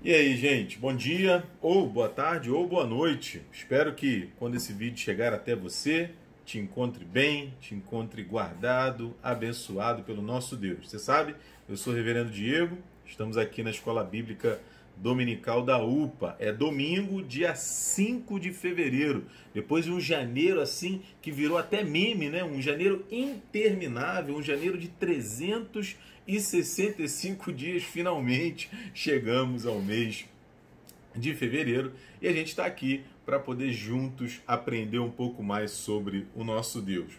E aí, gente, bom dia, ou boa tarde, ou boa noite. Espero que quando esse vídeo chegar até você, te encontre bem, te encontre guardado, abençoado pelo nosso Deus. Você sabe, eu sou o Reverendo Diego, estamos aqui na Escola Bíblica Dominical da UPA. É domingo, dia 5 de fevereiro. Depois de um janeiro assim, que virou até meme, né? Um janeiro interminável, um janeiro de 365 dias, finalmente chegamos ao mês de fevereiro e a gente está aqui para poder juntos aprender um pouco mais sobre o nosso Deus.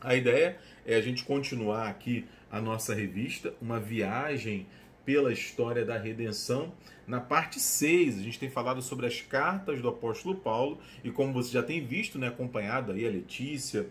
A ideia é a gente continuar aqui a nossa revista, uma viagem pela história da redenção. Na parte 6, a gente tem falado sobre as cartas do apóstolo Paulo, e como você já tem visto, né, acompanhado aí a Letícia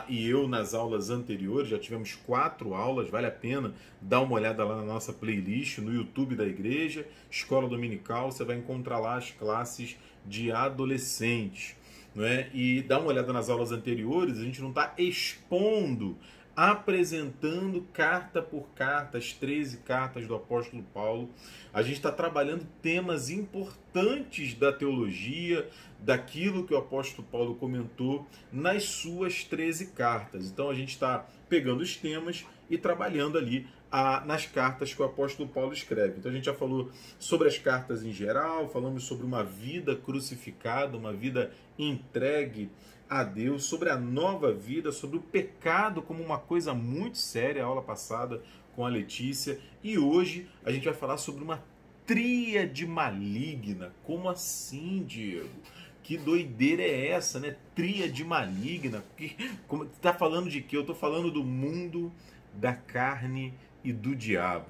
e eu nas aulas anteriores, já tivemos 4 aulas, vale a pena dar uma olhada lá na nossa playlist, no YouTube da igreja, Escola Dominical, você vai encontrar lá as classes de adolescentes. Não é? E dá uma olhada nas aulas anteriores, a gente não está expondo, apresentando carta por carta, as 13 cartas do apóstolo Paulo. A gente está trabalhando temas importantes da teologia, daquilo que o apóstolo Paulo comentou nas suas 13 cartas. Então a gente está pegando os temas e trabalhando ali nas cartas que o apóstolo Paulo escreve. Então a gente já falou sobre as cartas em geral, falamos sobre uma vida crucificada, uma vida entregue a Deus, sobre a nova vida, sobre o pecado como uma coisa muito séria, a aula passada com a Letícia, e hoje a gente vai falar sobre uma tríade maligna. Como assim, Diego? Que doideira é essa, né? Tríade maligna. Como tá falando de quê? Eu tô falando do mundo, da carne e do diabo.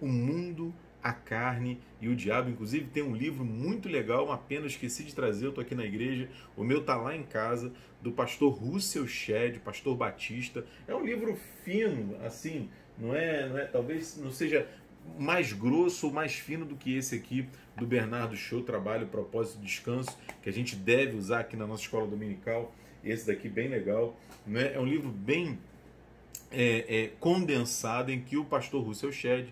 O mundo, a carne e o diabo. Inclusive tem um livro muito legal, uma pena, eu esqueci de trazer, eu tô aqui na igreja, o meu tá lá em casa, do pastor Russell Shedd, pastor batista. É um livro fino, assim, não é, talvez não seja mais grosso ou mais fino do que esse aqui do Bernardo Shaw, Trabalho, Propósito e Descanso, que a gente deve usar aqui na nossa escola dominical. Esse daqui bem legal, né? É um livro bem condensado, em que o pastor Russell Shedd,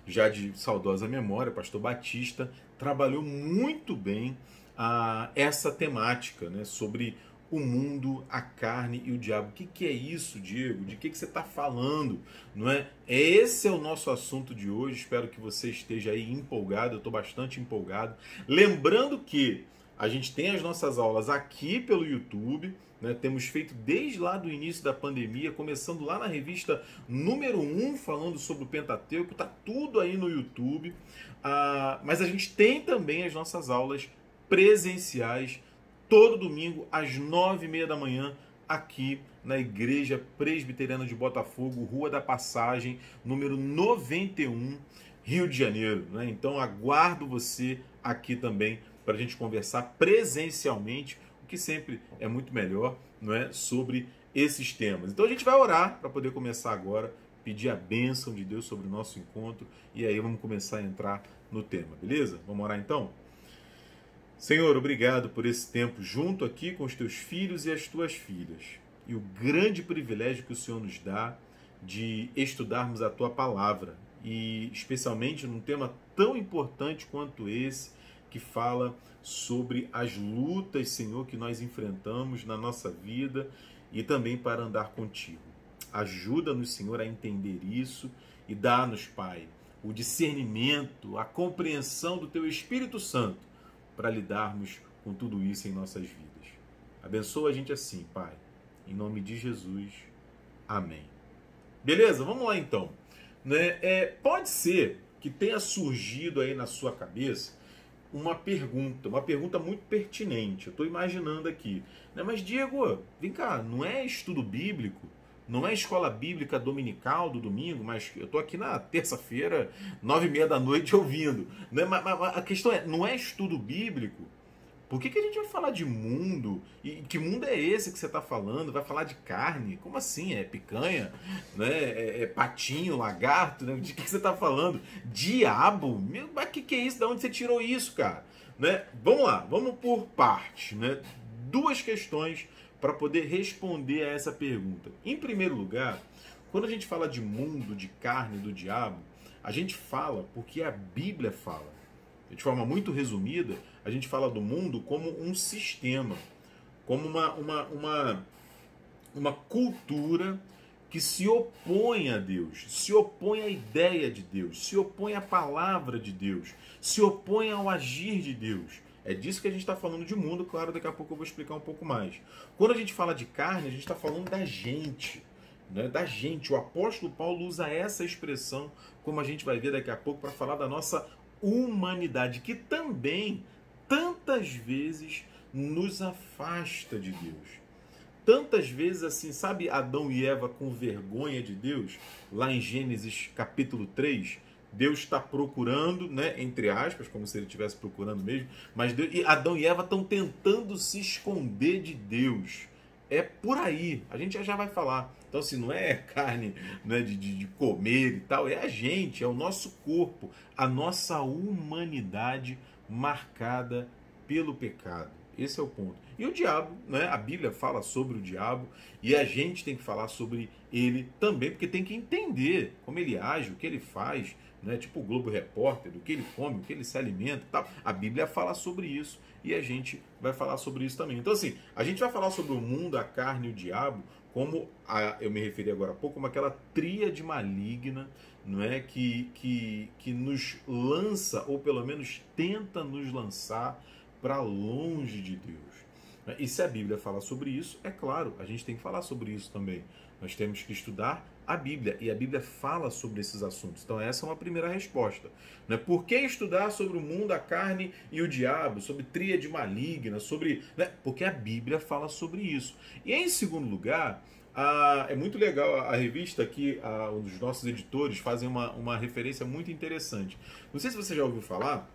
já de saudosa memória, pastor batista, trabalhou muito bem essa temática, né, sobre o mundo, a carne e o diabo. O que é isso, Diego? De que você está falando? Não é? Esse é o nosso assunto de hoje. Espero que você esteja aí empolgado. Eu estou bastante empolgado. Lembrando que a gente tem as nossas aulas aqui pelo YouTube, né? Temos feito desde lá do início da pandemia, começando lá na revista número 1, falando sobre o Pentateuco. Está tudo aí no YouTube. Mas a gente tem também as nossas aulas presenciais, todo domingo, às 9h30 da manhã, aqui na Igreja Presbiteriana de Botafogo, Rua da Passagem, número 91, Rio de Janeiro. Né? Então aguardo você aqui também para a gente conversar presencialmente, o que sempre é muito melhor, não é, sobre esses temas. Então a gente vai orar para poder começar agora, pedir a bênção de Deus sobre o nosso encontro, e aí vamos começar a entrar no tema, beleza? Vamos orar então? Senhor, obrigado por esse tempo junto aqui com os teus filhos e as tuas filhas, e o grande privilégio que o Senhor nos dá de estudarmos a tua palavra, e especialmente num tema tão importante quanto esse, que fala sobre as lutas, Senhor, que nós enfrentamos na nossa vida e também para andar contigo. Ajuda-nos, Senhor, a entender isso e dá-nos, Pai, o discernimento, a compreensão do Teu Espírito Santo para lidarmos com tudo isso em nossas vidas. Abençoa a gente assim, Pai. Em nome de Jesus. Amém. Beleza? Vamos lá então. Né? Pode ser que tenha surgido aí na sua cabeça uma pergunta muito pertinente. Eu estou imaginando aqui. Né? Mas, Diego, vem cá, não é estudo bíblico? Não é escola bíblica dominical do domingo, mas eu estou aqui na terça-feira, 9h30 da noite, ouvindo. Né? Mas a questão é, não é estudo bíblico? Por que a gente vai falar de mundo? E que mundo é esse que você está falando? Vai falar de carne? Como assim? É picanha? Né? É patinho, lagarto? Né? De que você está falando? Diabo? Mas que é isso? De onde você tirou isso, cara? Né? Vamos lá, vamos por partes. Né? 2 questões para poder responder a essa pergunta. Em primeiro lugar, quando a gente fala de mundo, de carne, do diabo, a gente fala porque a Bíblia fala. de forma muito resumida, a gente fala do mundo como um sistema, como uma cultura que se opõe a Deus, se opõe à ideia de Deus, se opõe à palavra de Deus, se opõe ao agir de Deus. É disso que a gente está falando de mundo, claro, daqui a pouco eu vou explicar um pouco mais. Quando a gente fala de carne, a gente está falando da gente, né? Da gente. O apóstolo Paulo usa essa expressão, como a gente vai ver daqui a pouco, para falar da nossa humanidade, que também, tantas vezes, nos afasta de Deus. Tantas vezes assim, sabe Adão e Eva com vergonha de Deus? Lá em Gênesis capítulo 3, Deus está procurando, né, entre aspas, como se ele estivesse procurando mesmo, mas Deus, e Adão e Eva estão tentando se esconder de Deus. É por aí, a gente já vai falar. Então, assim, não é carne, não é de comer e tal, é a gente, é o nosso corpo, a nossa humanidade marcada pelo pecado. Esse é o ponto. E o diabo, né? A Bíblia fala sobre o diabo e a gente tem que falar sobre ele também, porque tem que entender como ele age, o que ele faz, né? Tipo o Globo Repórter, do que ele come, o que ele se alimenta e tal. A Bíblia fala sobre isso e a gente vai falar sobre isso também. Então, assim, a gente vai falar sobre o mundo, a carne e o diabo, como eu me referi agora há pouco, como aquela tríade maligna, não é? Que nos lança, ou pelo menos tenta nos lançar para longe de Deus. E se a Bíblia fala sobre isso, é claro, a gente tem que falar sobre isso também. Nós temos que estudar a Bíblia, e a Bíblia fala sobre esses assuntos. Então essa é uma primeira resposta. Por que estudar sobre o mundo, a carne e o diabo, sobre tríade maligna, sobre... Porque a Bíblia fala sobre isso. E em segundo lugar, é muito legal a revista aqui, um dos nossos editores fazem uma referência muito interessante. Não sei se você já ouviu falar.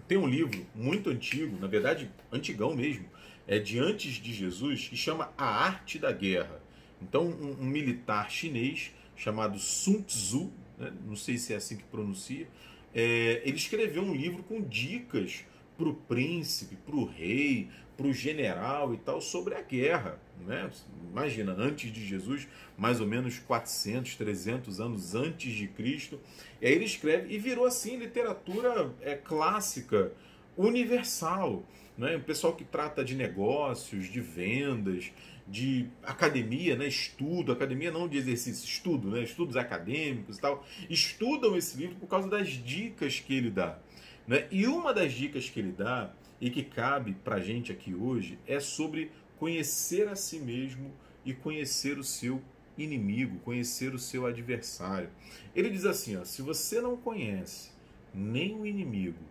Tem um livro muito antigo, na verdade, antigão mesmo, é de antes de Jesus, que chama A Arte da Guerra. Então, um militar chinês chamado Sun Tzu, né, não sei se é assim que pronuncia, ele escreveu um livro com dicas para o príncipe, para o rei, para o general e tal, sobre a guerra. Né? Imagina, antes de Jesus, mais ou menos 400, 300 anos antes de Cristo. E aí ele escreve e virou assim literatura clássica, universal. Né? O pessoal que trata de negócios, de vendas, de academia, né? Estudo, academia não de exercício, estudo, né? Estudos acadêmicos e tal, estudam esse livro por causa das dicas que ele dá. Né? E uma das dicas que ele dá, e que cabe para a gente aqui hoje, é sobre conhecer a si mesmo e conhecer o seu inimigo, conhecer o seu adversário. Ele diz assim, ó, se você não conhece nem o inimigo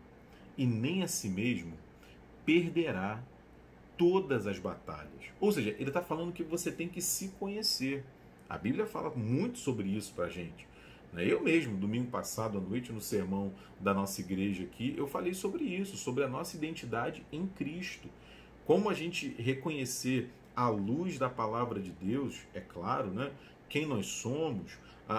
e nem a si mesmo, perderá todas as batalhas. Ou seja, ele está falando que você tem que se conhecer. A Bíblia fala muito sobre isso para a gente. Eu mesmo, domingo passado à noite, no sermão da nossa igreja aqui, eu falei sobre isso, sobre a nossa identidade em Cristo. Como a gente reconhecer à luz da palavra de Deus, é claro, né? Quem nós somos,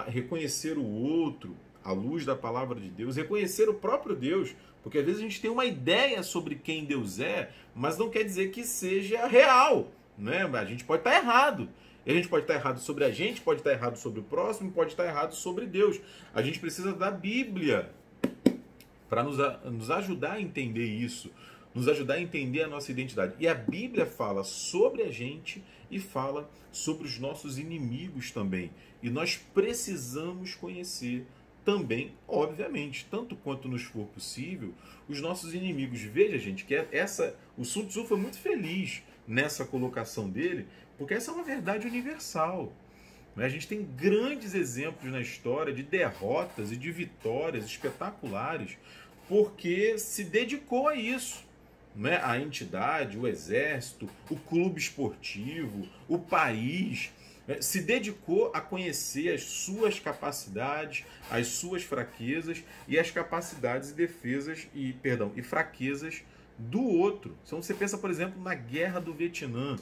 reconhecer o outro à luz da palavra de Deus, reconhecer o próprio Deus, porque às vezes a gente tem uma ideia sobre quem Deus é, mas não quer dizer que seja real, né? A gente pode estar errado. E a gente pode estar errado sobre a gente, pode estar errado sobre o próximo, pode estar errado sobre Deus. A gente precisa da Bíblia para nos ajudar a entender isso, nos ajudar a entender a nossa identidade. E a Bíblia fala sobre a gente e fala sobre os nossos inimigos também. E nós precisamos conhecer também, obviamente, tanto quanto nos for possível, os nossos inimigos. Veja, gente, que o Sun Tzu foi muito feliz nessa colocação dele, porque essa é uma verdade universal. A gente tem grandes exemplos na história de derrotas e de vitórias espetaculares, porque se dedicou a isso. A entidade, o exército, o clube esportivo, o país, se dedicou a conhecer as suas capacidades, as suas fraquezas e as capacidades e defesas e fraquezas do outro. Então você pensa, por exemplo, na Guerra do Vietnã,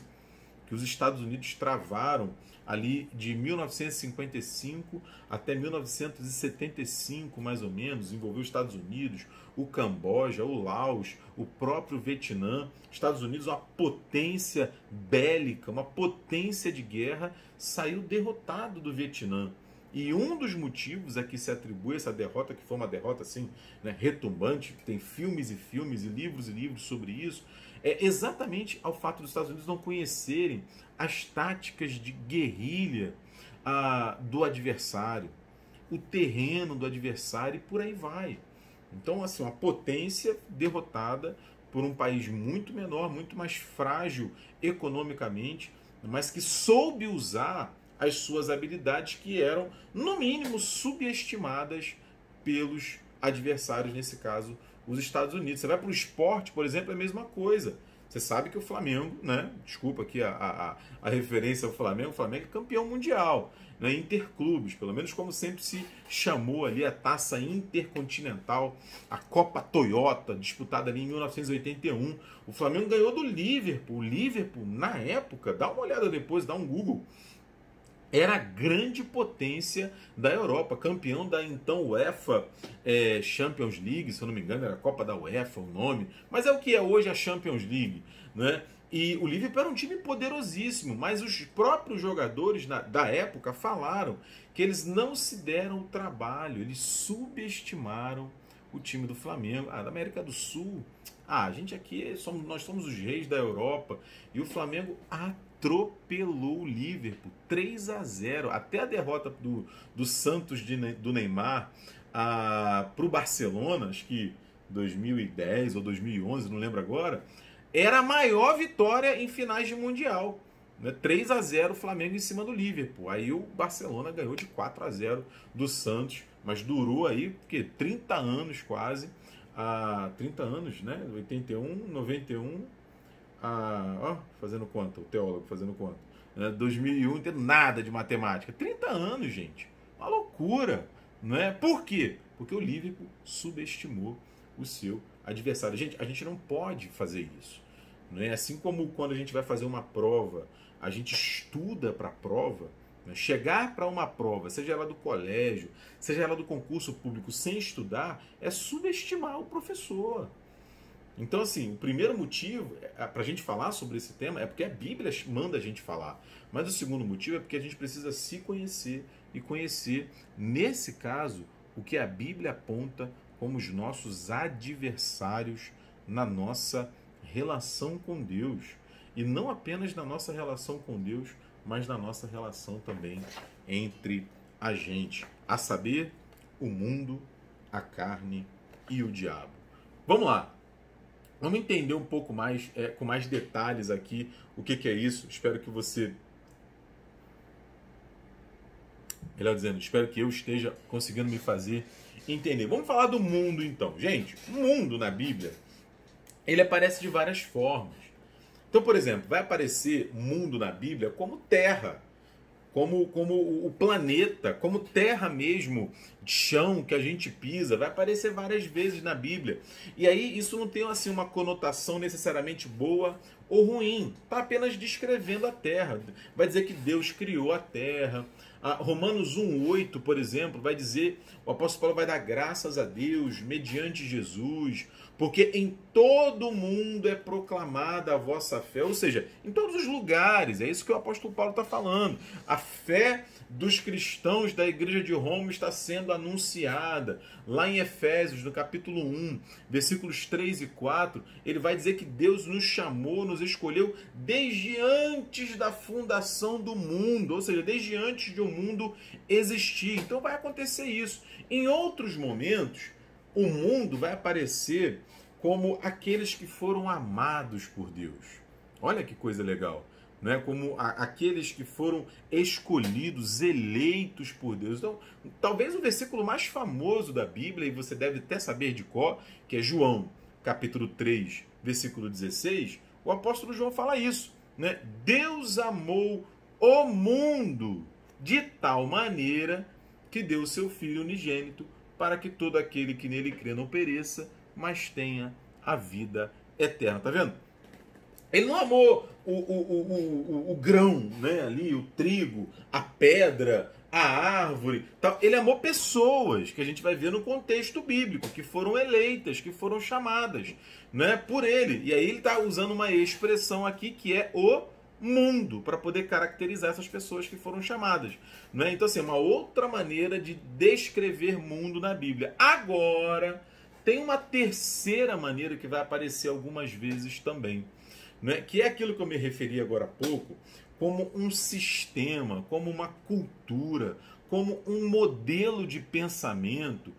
que os Estados Unidos travaram ali de 1955 até 1975, mais ou menos, envolveu os Estados Unidos, o Camboja, o Laos, o próprio Vietnã. Estados Unidos, uma potência bélica, uma potência de guerra, saiu derrotado do Vietnã. E um dos motivos a que se atribui essa derrota, que foi uma derrota assim, né, retumbante, tem filmes e livros sobre isso, é exatamente ao fato dos Estados Unidos não conhecerem as táticas de guerrilha do adversário, o terreno do adversário e por aí vai. Então, assim, uma potência derrotada por um país muito menor, muito mais frágil economicamente, mas que soube usar as suas habilidades que eram, no mínimo, subestimadas pelos adversários, nesse caso, os Estados Unidos. Você vai para o esporte, por exemplo, é a mesma coisa. Você sabe que o Flamengo, né? Desculpa aqui a referência ao Flamengo, o Flamengo é campeão mundial, né? Interclubes, pelo menos como sempre se chamou ali a Taça Intercontinental, a Copa Toyota, disputada ali em 1981. O Flamengo ganhou do Liverpool. O Liverpool, na época, dá uma olhada depois, dá um Google, era a grande potência da Europa, campeão da então UEFA Champions League, se eu não me engano, era a Copa da UEFA o nome, mas é o que é hoje a Champions League, né? E o Liverpool era um time poderosíssimo, mas os próprios jogadores da época falaram que eles não se deram o trabalho, eles subestimaram o time do Flamengo, da América do Sul. A gente aqui, nós somos os reis da Europa, e o Flamengo atropelou o Liverpool 3-0, até a derrota do Santos do Neymar para o Barcelona, acho que 2010 ou 2011, não lembro agora, era a maior vitória em finais de Mundial, né? 3-0 o Flamengo em cima do Liverpool. Aí o Barcelona ganhou de 4-0 do Santos, mas durou aí, porque 30 anos quase, 30 anos, né? 81, 91, fazendo conta, o teólogo fazendo conta. 2001, não tem nada de matemática. 30 anos, gente. Uma loucura, não é? Por quê? Porque o Liverpool subestimou o seu adversário. Gente, a gente não pode fazer isso. Não é? Assim como quando a gente vai fazer uma prova, a gente estuda para a prova, né? Chegar para uma prova, seja ela do colégio, seja ela do concurso público, sem estudar, é subestimar o professor. Então, assim, o primeiro motivo para a gente falar sobre esse tema é porque a Bíblia manda a gente falar. Mas o segundo motivo é porque a gente precisa se conhecer e conhecer, nesse caso, o que a Bíblia aponta como os nossos adversários na nossa relação com Deus. E não apenas na nossa relação com Deus, mas na nossa relação também entre a gente. A saber, o mundo, a carne e o diabo. Vamos lá. Vamos entender um pouco mais, com mais detalhes aqui, o que é isso. Espero que você... Melhor dizendo, espero que eu esteja conseguindo me fazer entender. Vamos falar do mundo, então. Gente, o mundo na Bíblia, ele aparece de várias formas. Então, por exemplo, vai aparecer mundo na Bíblia como terra, como o planeta, como terra mesmo, chão que a gente pisa, vai aparecer várias vezes na Bíblia. E aí isso não tem assim uma conotação necessariamente boa ou ruim, está apenas descrevendo a terra. Vai dizer que Deus criou a terra. Romanos 1,8, por exemplo, vai dizer, o apóstolo Paulo vai dar graças a Deus mediante Jesus, porque em todo o mundo é proclamada a vossa fé, ou seja, em todos os lugares, é isso que o apóstolo Paulo está falando. A fé dos cristãos da igreja de Roma está sendo anunciada. Lá em Efésios, no capítulo 1, versículos 3 e 4, ele vai dizer que Deus nos chamou, nos escolheu desde antes da fundação do mundo, ou seja, desde antes de o mundo existir. Então vai acontecer isso. Em outros momentos, o mundo vai aparecer como aqueles que foram amados por Deus. Olha que coisa legal. Né? Como aqueles que foram escolhidos, eleitos por Deus. Então, talvez o versículo mais famoso da Bíblia, e você deve até saber de cor, que é João, capítulo 3, versículo 16, o apóstolo João fala isso. Né? Deus amou o mundo de tal maneira que deu o seu Filho unigênito para que todo aquele que nele crê não pereça, mas tenha a vida eterna. Tá vendo? Ele não amou o grão, né, ali, o trigo, a pedra, a árvore. Tal. Ele amou pessoas, que a gente vai ver no contexto bíblico, que foram eleitas, que foram chamadas, né, por ele. E aí ele está usando uma expressão aqui que é o mundo, para poder caracterizar essas pessoas que foram chamadas. Não é? Então, assim, uma outra maneira de descrever mundo na Bíblia. Agora, tem uma terceira maneira que vai aparecer algumas vezes também, né? Que é aquilo que eu me referi agora há pouco, como um sistema, como uma cultura, como um modelo de pensamento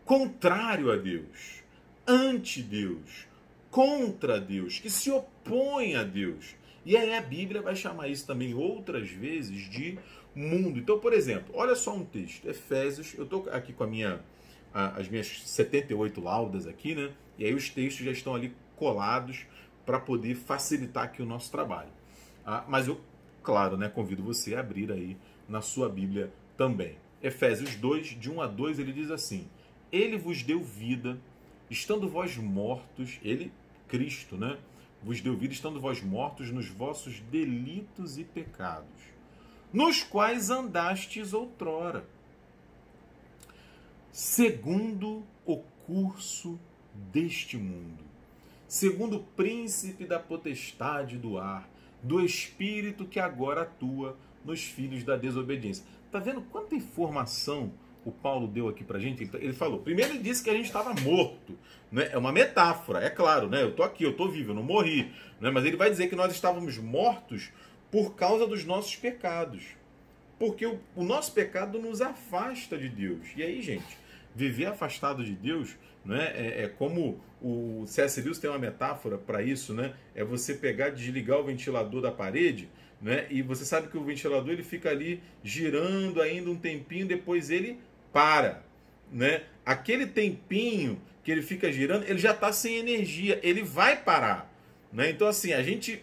contrário a Deus, anti-Deus, contra Deus, que se opõe a Deus. E aí a Bíblia vai chamar isso também outras vezes de mundo. Então, por exemplo, olha só um texto, Efésios, eu estou aqui com as minhas 78 laudas aqui, né? E aí os textos já estão ali colados para poder facilitar aqui o nosso trabalho. Mas eu, claro, né, convido você a abrir aí na sua Bíblia também. Efésios 2, de 1 a 2, ele diz assim: Ele vos deu vida, estando vós mortos, ele, Cristo, né? Vos deu vida, estando vós mortos nos vossos delitos e pecados, nos quais andastes outrora, segundo o curso deste mundo, segundo o príncipe da potestade do ar, do espírito que agora atua nos filhos da desobediência. Tá vendo quanta informação o Paulo deu aqui pra gente? Ele falou, primeiro ele disse que a gente estava morto, né? É uma metáfora, é claro, né? Eu tô aqui, eu tô vivo, eu não morri, né? Mas ele vai dizer que nós estávamos mortos por causa dos nossos pecados, porque o nosso pecado nos afasta de Deus. E aí, gente, viver afastado de Deus, né? É como o C.S. Lewis tem uma metáfora para isso, né? É você pegar e desligar o ventilador da parede, né? E você sabe que o ventilador ele fica ali girando ainda um tempinho, depois ele para, né? Aquele tempinho que ele fica girando, ele já está sem energia, ele vai parar, né? Então, assim, a gente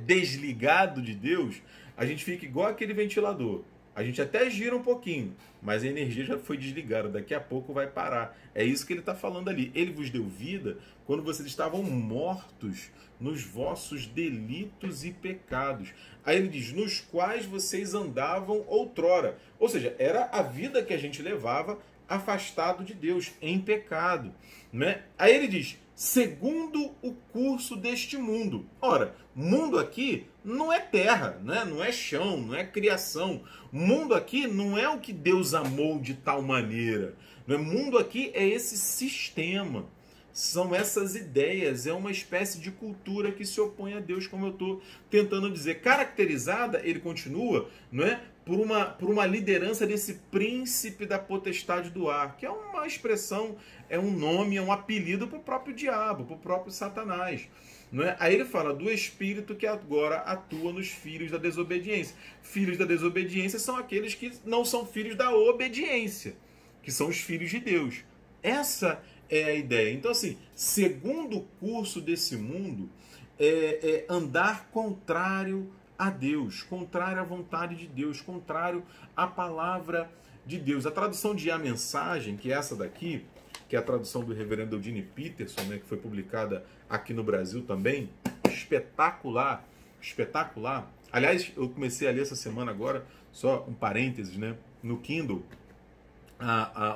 desligado de Deus, a gente fica igual aquele ventilador. A gente até gira um pouquinho, mas a energia já foi desligada, daqui a pouco vai parar. É isso que ele está falando ali. Ele vos deu vida quando vocês estavam mortos nos vossos delitos e pecados. Aí ele diz, nos quais vocês andavam outrora. Ou seja, era a vida que a gente levava afastado de Deus, em pecado, né? Aí ele diz, segundo o curso deste mundo. Ora, mundo aqui não é terra, né? Não é chão, não é criação. Mundo aqui não é o que Deus amou de tal maneira. Né? Mundo aqui é esse sistema. São essas ideias, é uma espécie de cultura que se opõe a Deus, como eu estou tentando dizer. Caracterizada, ele continua, não é? Por uma liderança desse príncipe da potestade do ar, que é uma expressão, é um nome, é um apelido para o próprio diabo, para o próprio Satanás. Não é? Aí ele fala do espírito que agora atua nos filhos da desobediência. Filhos da desobediência são aqueles que não são filhos da obediência, que são os filhos de Deus. Essa é a ideia. Então, assim, segundo o curso desse mundo, é andar contrário a Deus, contrário à vontade de Deus, contrário à palavra de Deus. A tradução de A Mensagem, que é essa daqui, que é a tradução do reverendo Eugene Peterson, né, que foi publicada aqui no Brasil também, espetacular, espetacular. Aliás, eu comecei a ler essa semana agora, só um parênteses, né, no Kindle,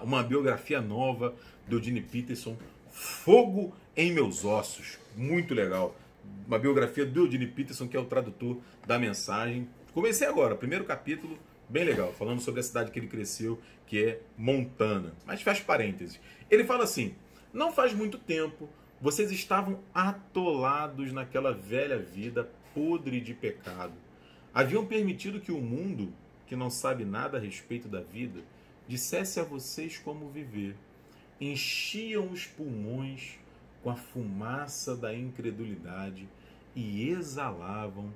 uma biografia nova do Eugene Peterson, Fogo em Meus Ossos, muito legal. Uma biografia do Eugene Peterson, que é o tradutor da Mensagem. Comecei agora, primeiro capítulo, bem legal, falando sobre a cidade que ele cresceu, que é Montana. Mas faz parênteses. Ele fala assim, não faz muito tempo, vocês estavam atolados naquela velha vida podre de pecado. Haviam permitido que o mundo, que não sabe nada a respeito da vida, dissesse a vocês como viver. Enchiam os pulmões com a fumaça da incredulidade e exalavam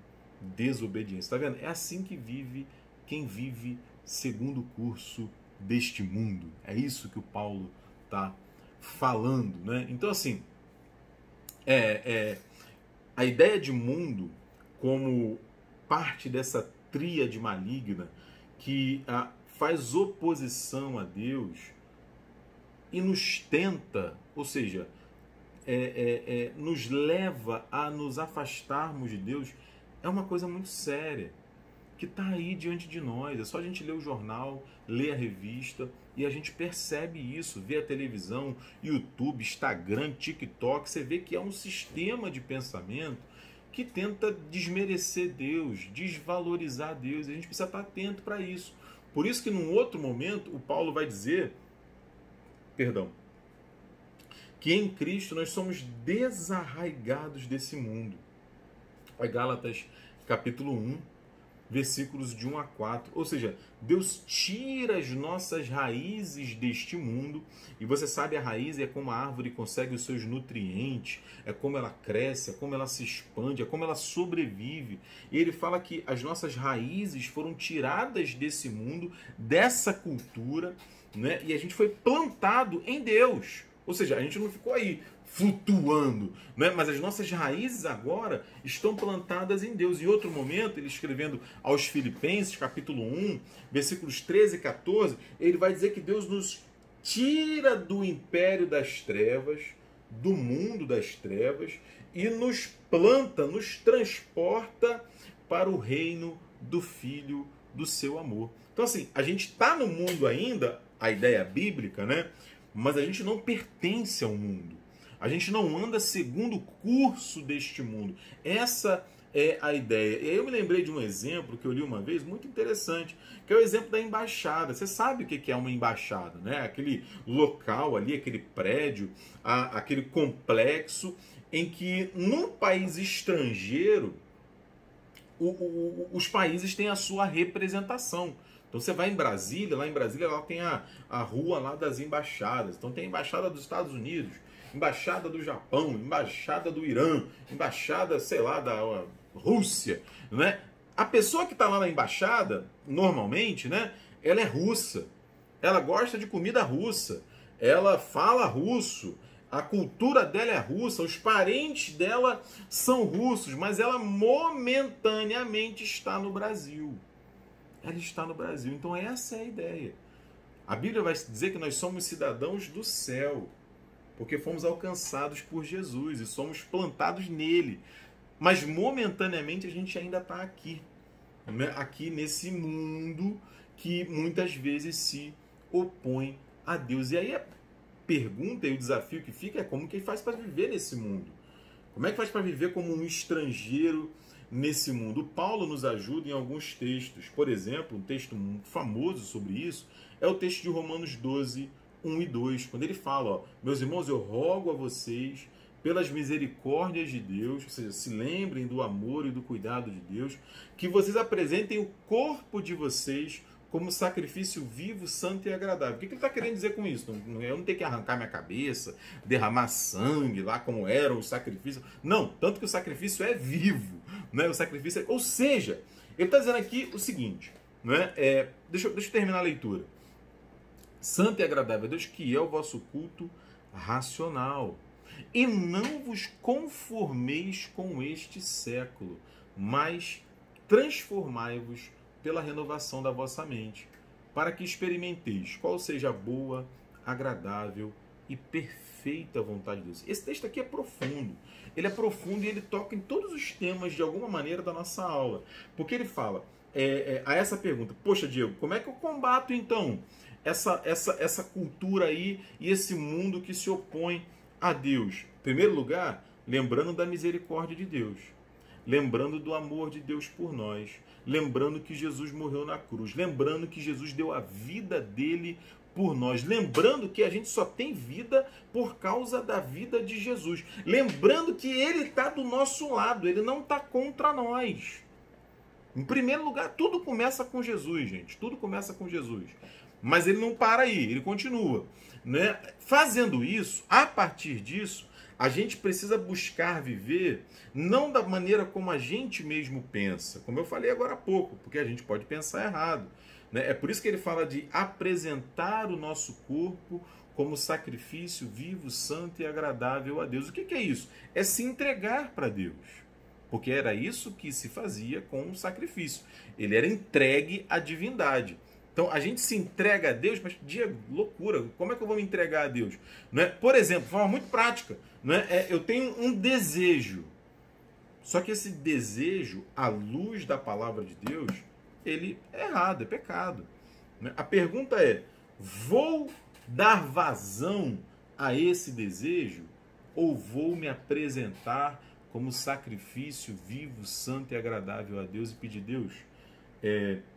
desobediência. Está vendo? É assim que vive quem vive segundo o curso deste mundo. É isso que o Paulo está falando, né? Então, assim, a ideia de mundo como parte dessa tríade maligna que faz oposição a Deus e nos tenta, ou seja, nos leva a nos afastarmos de Deus, é uma coisa muito séria, que está aí diante de nós. É só a gente ler o jornal, ler a revista, e a gente percebe isso, vê a televisão, YouTube, Instagram, TikTok, você vê que é um sistema de pensamento que tenta desmerecer Deus, desvalorizar Deus. E a gente precisa estar atento para isso. Por isso que num outro momento o Paulo vai dizer, que em Cristo nós somos desarraigados desse mundo. É Gálatas capítulo 1, versículos de 1 a 4. Ou seja, Deus tira as nossas raízes deste mundo. E você sabe, a raiz é como a árvore consegue os seus nutrientes, é como ela cresce, é como ela se expande, é como ela sobrevive. E ele fala que as nossas raízes foram tiradas desse mundo, dessa cultura, né? E a gente foi plantado em Deus. Ou seja, a gente não ficou aí flutuando, né? Mas as nossas raízes agora estão plantadas em Deus. Em outro momento, ele escrevendo aos Filipenses, capítulo 1, versículos 13 e 14, ele vai dizer que Deus nos tira do império das trevas, do mundo das trevas, e nos planta, nos transporta para o reino do Filho do seu amor. Então assim, a gente está no mundo ainda, a ideia bíblica, né? Mas a gente não pertence ao mundo. A gente não anda segundo o curso deste mundo. Essa é a ideia. E aí eu me lembrei de um exemplo que eu li uma vez, muito interessante, que é o exemplo da embaixada. Você sabe o que é uma embaixada, né? Aquele local ali, aquele prédio, aquele complexo em que num país estrangeiro os países têm a sua representação. Então você vai em Brasília, lá em Brasília lá tem a rua lá das embaixadas. Então tem a embaixada dos Estados Unidos, embaixada do Japão, embaixada do Irã, embaixada, sei lá, da Rússia, né? A pessoa que está lá na embaixada, normalmente, né, ela é russa. Ela gosta de comida russa. Ela fala russo. A cultura dela é russa. Os parentes dela são russos. Mas ela momentaneamente está no Brasil. Ela está no Brasil. Então essa é a ideia. A Bíblia vai dizer que nós somos cidadãos do céu, porque fomos alcançados por Jesus e somos plantados nele. Mas momentaneamente a gente ainda está aqui, né? Aqui nesse mundo que muitas vezes se opõe a Deus. E aí a pergunta e o desafio que fica é como que ele faz para viver nesse mundo? Como é que faz para viver como um estrangeiro nesse mundo? O Paulo nos ajuda em alguns textos. Por exemplo, um texto famoso sobre isso é o texto de Romanos 12, 1 e 2, quando ele fala, ó, meus irmãos, eu rogo a vocês, pelas misericórdias de Deus, ou seja, se lembrem do amor e do cuidado de Deus, que vocês apresentem o corpo de vocês como sacrifício vivo, santo e agradável. O que ele está querendo dizer com isso? Eu não tenho que arrancar minha cabeça, derramar sangue lá como eram os sacrifícios. Não, tanto que o sacrifício é vivo, né? O sacrifício é... Ou seja, ele está dizendo aqui o seguinte, né? Deixa eu terminar a leitura. Santo e agradável a Deus, que é o vosso culto racional. E não vos conformeis com este século, mas transformai-vos pela renovação da vossa mente, para que experimenteis qual seja a boa, agradável e perfeita vontade de Deus. Esse texto aqui é profundo. Ele é profundo e ele toca em todos os temas, de alguma maneira, da nossa aula. Porque ele fala a essa pergunta, poxa, Diego, como é que eu combato, então, essa cultura aí e esse mundo que se opõe a Deus? Em primeiro lugar, lembrando da misericórdia de Deus, lembrando do amor de Deus por nós, lembrando que Jesus morreu na cruz, lembrando que Jesus deu a vida dele por nós, lembrando que a gente só tem vida por causa da vida de Jesus, lembrando que ele está do nosso lado, ele não está contra nós. Em primeiro lugar, tudo começa com Jesus, gente, tudo começa com Jesus. Mas ele não para aí, ele continua, né? Fazendo isso, a partir disso, a gente precisa buscar viver não da maneira como a gente mesmo pensa, como eu falei agora há pouco, porque a gente pode pensar errado, né? É por isso que ele fala de apresentar o nosso corpo como sacrifício vivo, santo e agradável a Deus. O que é isso? É se entregar para Deus, porque era isso que se fazia com o sacrifício. Ele era entregue à divindade. Então, a gente se entrega a Deus, mas, Diego, loucura, como é que eu vou me entregar a Deus? Não é? Por exemplo, de forma muito prática, não é? Eu tenho um desejo, só que esse desejo, à luz da palavra de Deus, ele é errado, é pecado. Né? A pergunta é, vou dar vazão a esse desejo ou vou me apresentar como sacrifício vivo, santo e agradável a Deus e pedir: Deus,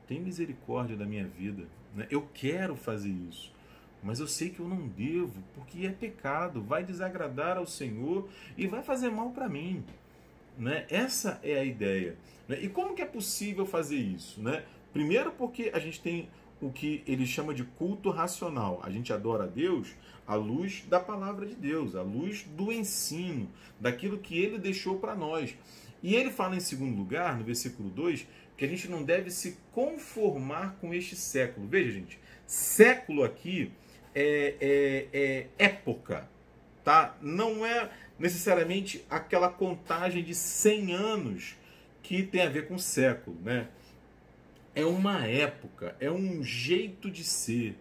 tem misericórdia da minha vida, né? Eu quero fazer isso, mas eu sei que eu não devo, porque é pecado, vai desagradar ao Senhor e vai fazer mal para mim, né? Essa é a ideia, né? E como que é possível fazer isso, né? Primeiro, porque a gente tem o que ele chama de culto racional. A gente adora a Deus à luz da palavra de Deus, à luz do ensino, daquilo que ele deixou para nós. E ele fala em segundo lugar, no versículo 2, que a gente não deve se conformar com este século. Veja, gente, século aqui é época, tá? Não é necessariamente aquela contagem de 100 anos que tem a ver com século, né? É uma época, é um jeito de ser,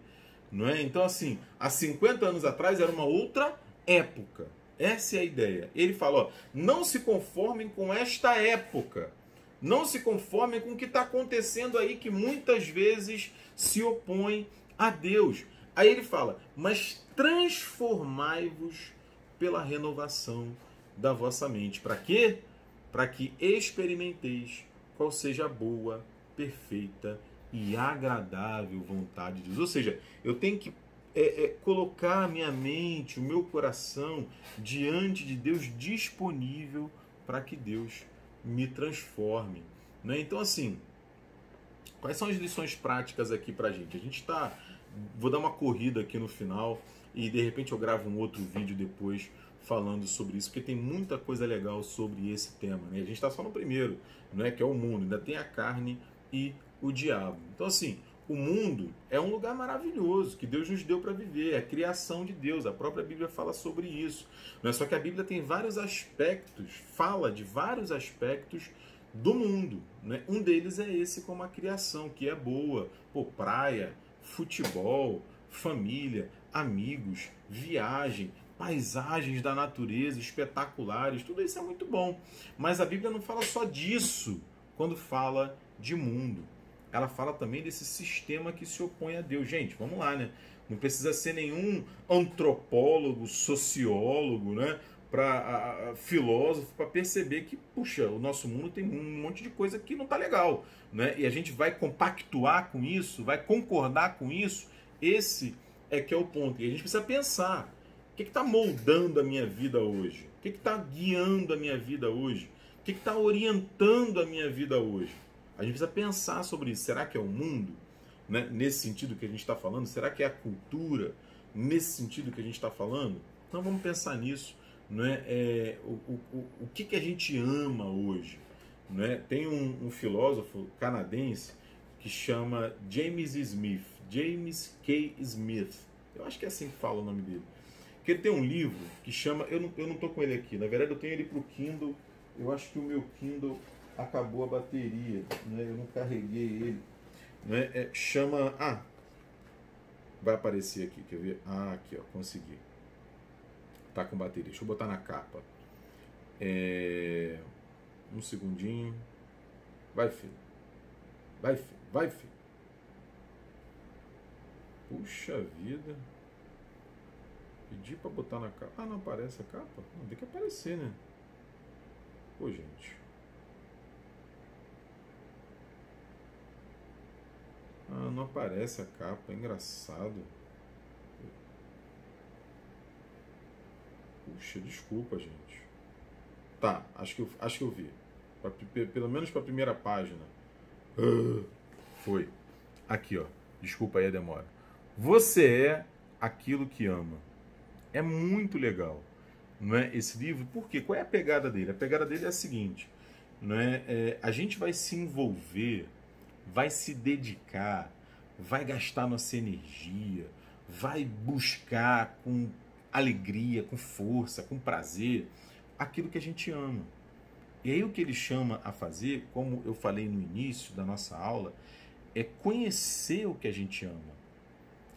não é? Então, assim, há 50 anos atrás era uma outra época. Essa é a ideia. Ele fala, ó, não se conformem com esta época. Não se conformem com o que está acontecendo aí, que muitas vezes se opõe a Deus. Aí ele fala, mas transformai-vos pela renovação da vossa mente. Para quê? Para que experimenteis qual seja a boa, perfeita e agradável vontade de Deus. Ou seja, eu tenho que colocar a minha mente, o meu coração diante de Deus, disponível para que Deus me transforme, né? Então, assim, quais são as lições práticas aqui para a gente? Vou dar uma corrida aqui no final e de repente eu gravo um outro vídeo depois falando sobre isso, porque tem muita coisa legal sobre esse tema, né? A gente está só no primeiro, né? Que é o mundo, ainda tem a carne e o diabo. Então, assim, o mundo é um lugar maravilhoso que Deus nos deu para viver, é a criação de Deus, a própria Bíblia fala sobre isso. Não é só que a Bíblia tem vários aspectos, fala de vários aspectos do mundo, né? Um deles é esse, como a criação, que é boa, pô, praia, futebol, família, amigos, viagem, paisagens da natureza espetaculares, tudo isso é muito bom. Mas a Bíblia não fala só disso quando fala de mundo. Ela fala também desse sistema que se opõe a Deus. Gente, vamos lá, né? Não precisa ser nenhum antropólogo, sociólogo, né? Filósofo, para perceber que, puxa, o nosso mundo tem um monte de coisa que não tá legal, né? E a gente vai compactuar com isso, vai concordar com isso. Esse é que é o ponto. E a gente precisa pensar, o que está moldando a minha vida hoje? O que está guiando a minha vida hoje? O que está orientando a minha vida hoje? A gente precisa pensar sobre isso. Será que é o mundo, né? Nesse sentido que a gente está falando? Será que é a cultura, nesse sentido que a gente está falando? Então vamos pensar nisso. Não é? O que a gente ama hoje? Não é? Tem um filósofo canadense que chama James Smith, James K. Smith. Eu acho que é assim que fala o nome dele. Que ele tem um livro que chama... Eu não estou com ele aqui. Na verdade, eu tenho ele para o Kindle. Eu acho que o meu Kindle acabou a bateria, né? Eu não carreguei ele, né? Chama... vai aparecer aqui, quer ver? Aqui, ó, consegui. Tá com bateria. Deixa eu botar na capa. Um segundinho. Vai, filho. Vai, filho. Vai, filho. Puxa vida. Pedi pra botar na capa. Não aparece a capa? Não, tem que aparecer, né? Pô, gente. Não aparece a capa. É engraçado. Puxa, desculpa, gente. Tá, acho que eu vi. Pelo menos para a primeira página. Foi. Aqui, ó. Desculpa aí a demora. Você é aquilo que ama. É muito legal, não é? Esse livro. Por quê? Qual é a pegada dele? A pegada dele é a seguinte, não é? A gente vai se envolver, vai se dedicar, vai gastar nossa energia, vai buscar com alegria, com força, com prazer, aquilo que a gente ama. E aí o que ele chama a fazer, como eu falei no início da nossa aula, é conhecer o que a gente ama.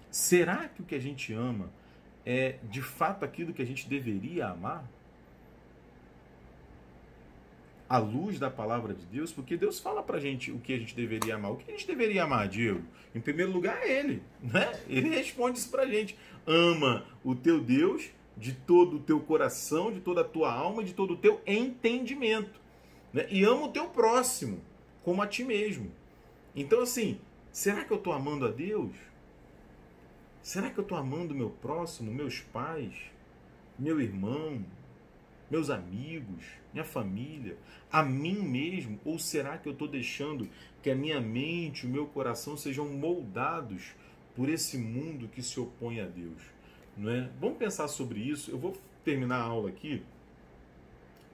Será que o que a gente ama é de fato aquilo que a gente deveria amar? À luz da palavra de Deus, porque Deus fala pra gente o que a gente deveria amar. O que a gente deveria amar, Diego? Em primeiro lugar é Ele, né? Ele responde isso pra gente. Ama o teu Deus de todo o teu coração, de toda a tua alma, de todo o teu entendimento, né? E ama o teu próximo como a ti mesmo. Então, assim, será que eu estou amando a Deus? Será que eu estou amando o meu próximo, meus pais, meu irmão, meus amigos, minha família, a mim mesmo? Ou será que eu estou deixando que a minha mente, o meu coração sejam moldados por esse mundo que se opõe a Deus? Não é? Vamos pensar sobre isso. Eu vou terminar a aula aqui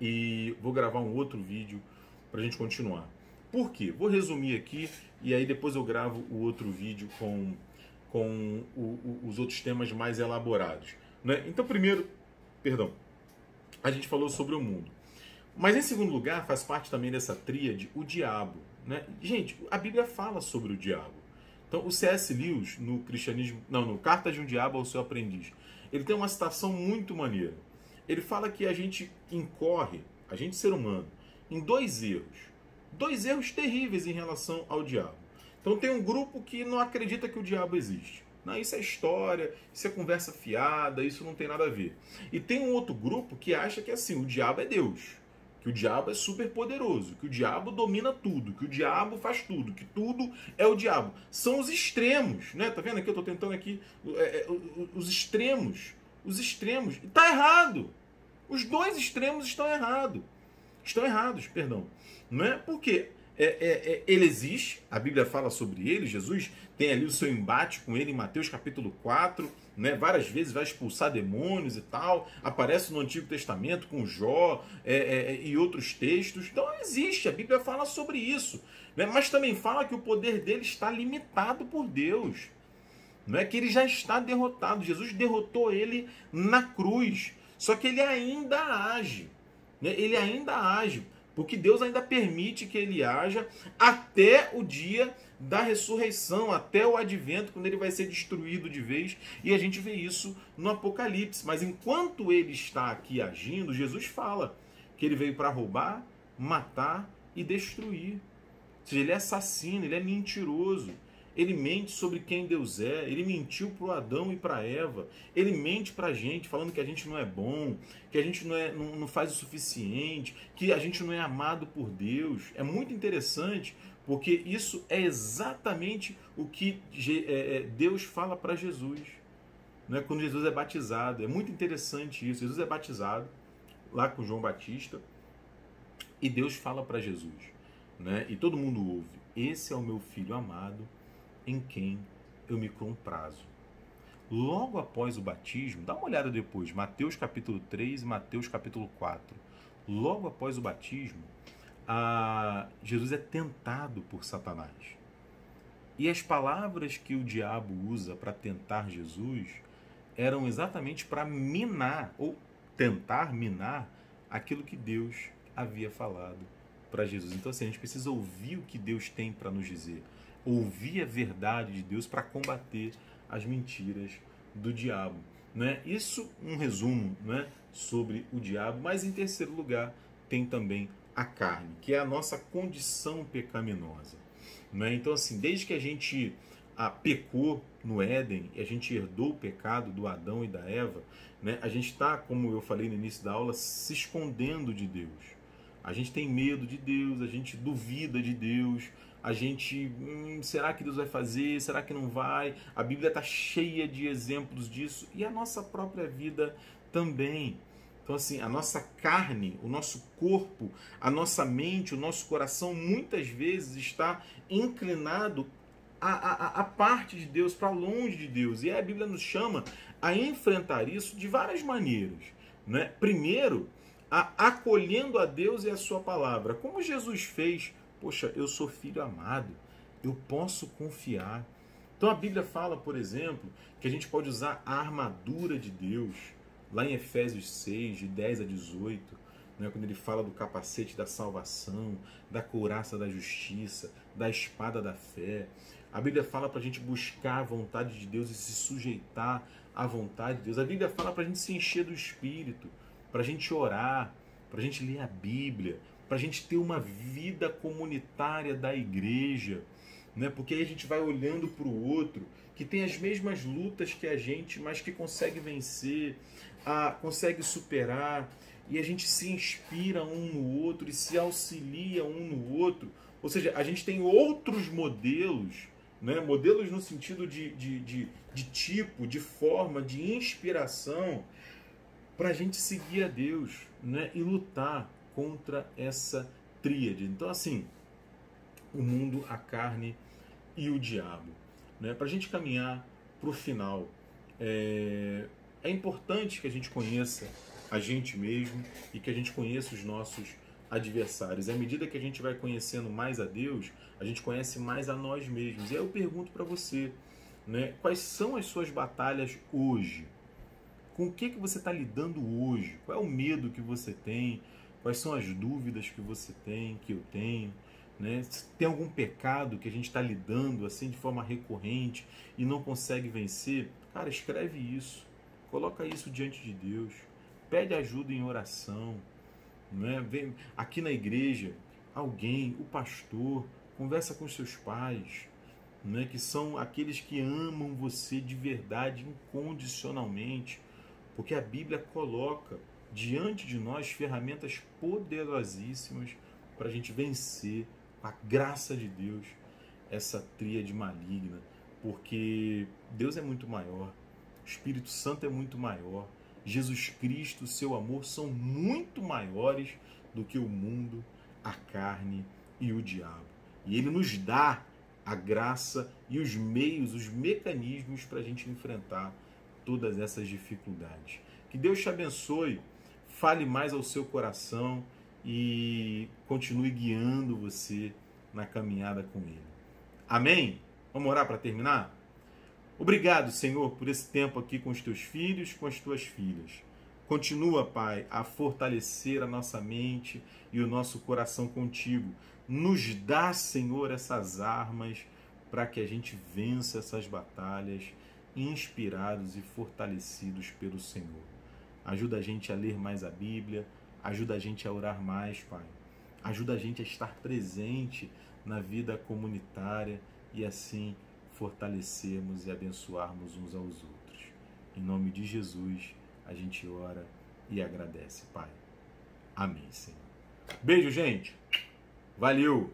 e vou gravar um outro vídeo para a gente continuar. Por quê? Vou resumir aqui e aí depois eu gravo o outro vídeo com os outros temas mais elaborados, né? Então, primeiro, a gente falou sobre o mundo. Mas, em segundo lugar, faz parte também dessa tríade o diabo, né? Gente, a Bíblia fala sobre o diabo. Então, o C.S. Lewis, no Cartas de um Diabo ao Seu Aprendiz, ele tem uma citação muito maneira. Ele fala que a gente incorre, a gente ser humano, em dois erros terríveis em relação ao diabo. Então tem um grupo que não acredita que o diabo existe. Não, isso é história, isso é conversa fiada, isso não tem nada a ver. E tem um outro grupo que acha que assim, o diabo é Deus, que o diabo é super poderoso, que o diabo domina tudo, que o diabo faz tudo, que tudo é o diabo. São os extremos, né? Tá vendo aqui? Eu tô tentando aqui os extremos. Os extremos. E tá errado. Os dois extremos estão errados. Não é? Porque ele existe, a Bíblia fala sobre ele, Jesus tem ali o seu embate com ele em Mateus capítulo 4, né? Várias vezes vai expulsar demônios e tal, aparece no Antigo Testamento com Jó e outros textos. Então existe, a Bíblia fala sobre isso, né? Mas também fala que o poder dele está limitado por Deus, não é que ele já está derrotado. Jesus derrotou ele na cruz, só que ele ainda age, né? Ele ainda age, porque Deus ainda permite que ele haja até o dia da ressurreição, até o advento, quando ele vai ser destruído de vez, e a gente vê isso no Apocalipse. Mas enquanto ele está aqui agindo, Jesus fala que ele veio para roubar, matar e destruir. Ou seja, ele é assassino, ele é mentiroso. Ele mente sobre quem Deus é. Ele mentiu para o Adão e para Eva. Ele mente para a gente, falando que a gente não é bom, que a gente não faz o suficiente, que a gente não é amado por Deus. É muito interessante, porque isso é exatamente o que Deus fala para Jesus, né? Quando Jesus é batizado. É muito interessante isso. Jesus é batizado lá com João Batista e Deus fala para Jesus, né? E todo mundo ouve: esse é o meu filho amado, em quem eu me comprazo. Logo após o batismo, dá uma olhada depois, Mateus capítulo 3 e Mateus capítulo 4. Logo após o batismo, Jesus é tentado por Satanás. E as palavras que o diabo usa para tentar Jesus eram exatamente para minar, ou tentar minar, aquilo que Deus havia falado para Jesus. Então, assim, a gente precisa ouvir o que Deus tem para nos dizer. Ouvir a verdade de Deus para combater as mentiras do diabo, né? Isso um resumo, né, sobre o diabo. Mas em terceiro lugar tem também a carne, que é a nossa condição pecaminosa, né? Então, assim, desde que a gente pecou no Éden e a gente herdou o pecado do Adão e da Eva, né, a gente está, como eu falei no início da aula, se escondendo de Deus. A gente tem medo de Deus, a gente duvida de Deus, a gente, será que Deus vai fazer? Será que não vai? A Bíblia está cheia de exemplos disso e a nossa própria vida também. Então, assim, a nossa carne, o nosso corpo, a nossa mente, o nosso coração, muitas vezes está inclinado a parte de Deus, para longe de Deus. E a Bíblia nos chama a enfrentar isso de várias maneiras, né? Primeiro, acolhendo a Deus e a sua palavra, como Jesus fez. Poxa, eu sou filho amado, eu posso confiar. Então a Bíblia fala, por exemplo, que a gente pode usar a armadura de Deus, lá em Efésios 6, de 10 a 18, né, quando ele fala do capacete da salvação, da couraça da justiça, da espada da fé. A Bíblia fala para a gente buscar a vontade de Deus e se sujeitar à vontade de Deus. A Bíblia fala para a gente se encher do Espírito, para a gente orar, para a gente ler a Bíblia, para a gente ter uma vida comunitária da igreja, né? Porque aí a gente vai olhando para o outro, que tem as mesmas lutas que a gente, mas que consegue vencer. consegue superar, e a gente se inspira um no outro e se auxilia um no outro. Ou seja, a gente tem outros modelos, né? Modelos no sentido de tipo, de forma, de inspiração, para a gente seguir a Deus, né? E lutar contra essa tríade. Então, assim, o mundo, a carne e o diabo. Né? Para a gente caminhar para o final, é importante que a gente conheça a gente mesmo e que a gente conheça os nossos adversários. À medida que a gente vai conhecendo mais a Deus, a gente conhece mais a nós mesmos. E aí eu pergunto para você, né, quais são as suas batalhas hoje? Com o que você está lidando hoje? Qual é o medo que você tem? Quais são as dúvidas que você tem, que eu tenho? Né? Tem algum pecado que a gente está lidando assim de forma recorrente e não consegue vencer? Cara, escreve isso. Coloca isso diante de Deus. Pede ajuda em oração. Né? Vem aqui na igreja, alguém, o pastor, conversa com seus pais, né? Que são aqueles que amam você de verdade, incondicionalmente. Porque a Bíblia coloca diante de nós ferramentas poderosíssimas para a gente vencer, com a graça de Deus, essa tríade maligna. Porque Deus é muito maior, o Espírito Santo é muito maior, Jesus Cristo, seu amor são muito maiores do que o mundo, a carne e o diabo. E Ele nos dá a graça e os meios, os mecanismos para a gente enfrentar todas essas dificuldades. Que Deus te abençoe, fale mais ao seu coração e continue guiando você na caminhada com Ele. Amém? Vamos orar para terminar? Obrigado, Senhor, por esse tempo aqui com os teus filhos, com as tuas filhas. Continua, Pai, a fortalecer a nossa mente e o nosso coração contigo. Nos dá, Senhor, essas armas para que a gente vença essas batalhas, inspirados e fortalecidos pelo Senhor. Ajuda a gente a ler mais a Bíblia, ajuda a gente a orar mais, Pai. Ajuda a gente a estar presente na vida comunitária e assim fortalecermos e abençoarmos uns aos outros. Em nome de Jesus, a gente ora e agradece, Pai. Amém, Senhor. Beijo, gente. Valeu!